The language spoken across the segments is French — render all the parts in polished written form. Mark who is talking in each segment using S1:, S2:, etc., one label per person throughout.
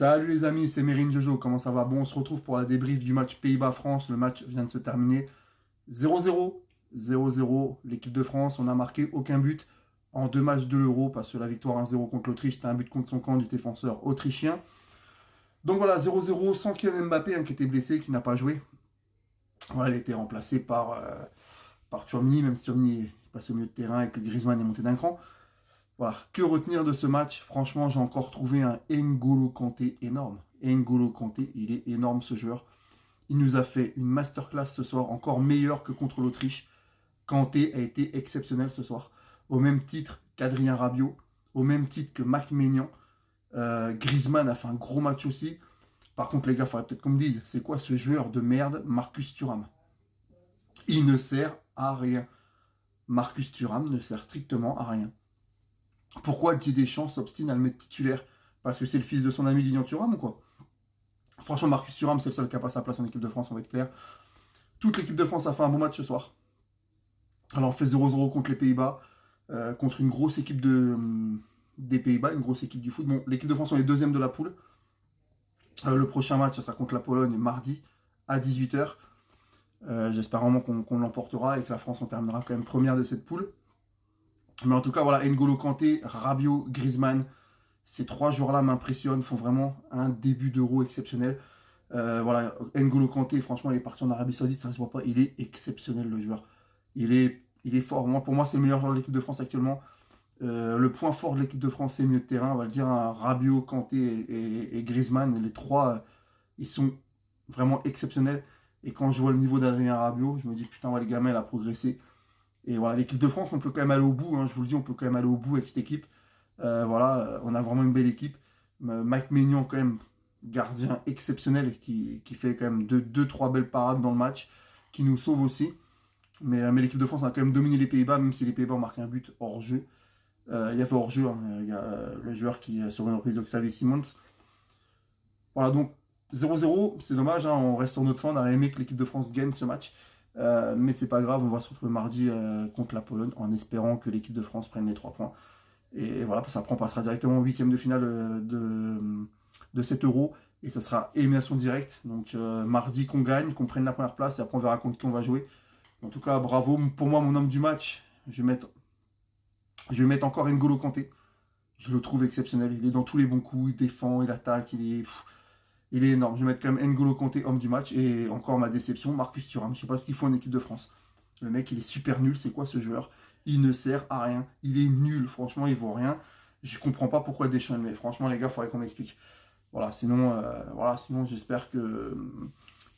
S1: Salut les amis, c'est Mérine Jojo, comment ça va? Bon, on se retrouve pour la débrief du match Pays-Bas-France. Le match vient de se terminer 0-0. 0-0, l'équipe de France, on n'a marqué aucun but en deux matchs de l'Euro parce que la victoire 1-0 contre l'Autriche, c'était un but contre son camp du défenseur autrichien. Donc voilà, 0-0 sans Kylian Mbappé qui était blessé, qui n'a pas joué. Voilà, il a été remplacé par Tchouaméni, même si Tchouaméni est passé au milieu de terrain et que Griezmann est monté d'un cran. Voilà, que retenir de ce match? Franchement, j'ai encore trouvé un N'Golo Kanté énorme. N'Golo Kanté, il est énorme ce joueur. Il nous a fait une masterclass ce soir, encore meilleure que contre l'Autriche. Kanté a été exceptionnel ce soir. Au même titre qu'Adrien Rabiot, au même titre que Mac Maignan. Griezmann a fait un gros match aussi. Par contre, les gars, il faudrait peut-être qu'on me dise, c'est quoi ce joueur de merde, Marcus Thuram? Il ne sert à rien. Marcus Thuram ne sert strictement à rien. Pourquoi Didier Deschamps s'obstine à le mettre titulaire? Parce que c'est le fils de son ami Lilian Thuram ou quoi? Franchement, Marcus Thuram, c'est le seul qui n'a pas sa place en équipe de France, on va être clair. Toute l'équipe de France a fait un bon match ce soir. Alors, on fait 0-0 contre les Pays-Bas, contre une grosse équipe des Pays-Bas, une grosse équipe du foot. Bon, l'équipe de France, on est deuxième de la poule. Le prochain match, ça sera contre la Pologne, mardi, à 18h. J'espère vraiment qu'on l'emportera et que la France, on terminera quand même première de cette poule. Mais en tout cas, voilà, N'Golo Kanté, Rabiot, Griezmann, ces trois joueurs-là m'impressionnent, font vraiment un début d'Euro exceptionnel. Voilà, N'Golo Kanté, franchement, il est parti en Arabie Saoudite, ça se voit pas, il est exceptionnel le joueur. Il est fort. Pour moi, c'est le meilleur joueur de l'équipe de France actuellement. Le point fort de l'équipe de France, c'est le milieu de terrain. On va le dire, hein, Rabiot, Kanté et Griezmann, les trois, ils sont vraiment exceptionnels. Et quand je vois le niveau d'Adrien Rabiot, je me dis, putain, ouais, le gamin, il a progressé. Et voilà, l'équipe de France, on peut quand même aller au bout. Hein, je vous le dis, on peut quand même aller au bout avec cette équipe. Voilà, on a vraiment une belle équipe. Mike Maignan, quand même, gardien exceptionnel qui fait quand même deux, trois belles parades dans le match, qui nous sauve aussi. Mais l'équipe de France a quand même dominé les Pays-Bas, même si les Pays-Bas ont marqué un but hors jeu. Il y a fait hors jeu, hein, il y a le joueur qui sur une reprise de Xavi Simons. Voilà, donc 0-0, c'est dommage, hein, on reste sur notre fin, on aurait aimé que l'équipe de France gagne ce match. Mais c'est pas grave, on va se retrouver mardi contre la Pologne en espérant que l'équipe de France prenne les 3 points. Et voilà, ça on passera directement au huitième de finale de cet Euro. Et ça sera élimination directe. Donc mardi qu'on gagne, qu'on prenne la première place et après on verra contre qui on va jouer. En tout cas, bravo. Pour moi, mon homme du match, je vais mettre encore N'Golo Kanté. Je le trouve exceptionnel. Il est dans tous les bons coups, il défend, il attaque, il est énorme. Je vais mettre quand même N'Golo Kanté, homme du match. Et encore ma déception, Marcus Thuram. Je ne sais pas ce qu'il faut en équipe de France. Le mec, il est super nul. C'est quoi ce joueur? Il ne sert à rien. Il est nul. Franchement, il vaut rien. Je comprends pas pourquoi Deschamps le met. Franchement, les gars, il faudrait qu'on m'explique. Voilà, sinon j'espère que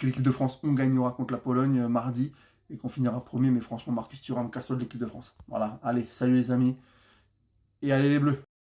S1: l'équipe de France, on gagnera contre la Pologne mardi et qu'on finira premier. Mais franchement, Marcus Thuram casse de l'équipe de France. Voilà, allez, salut les amis. Et allez les Bleus.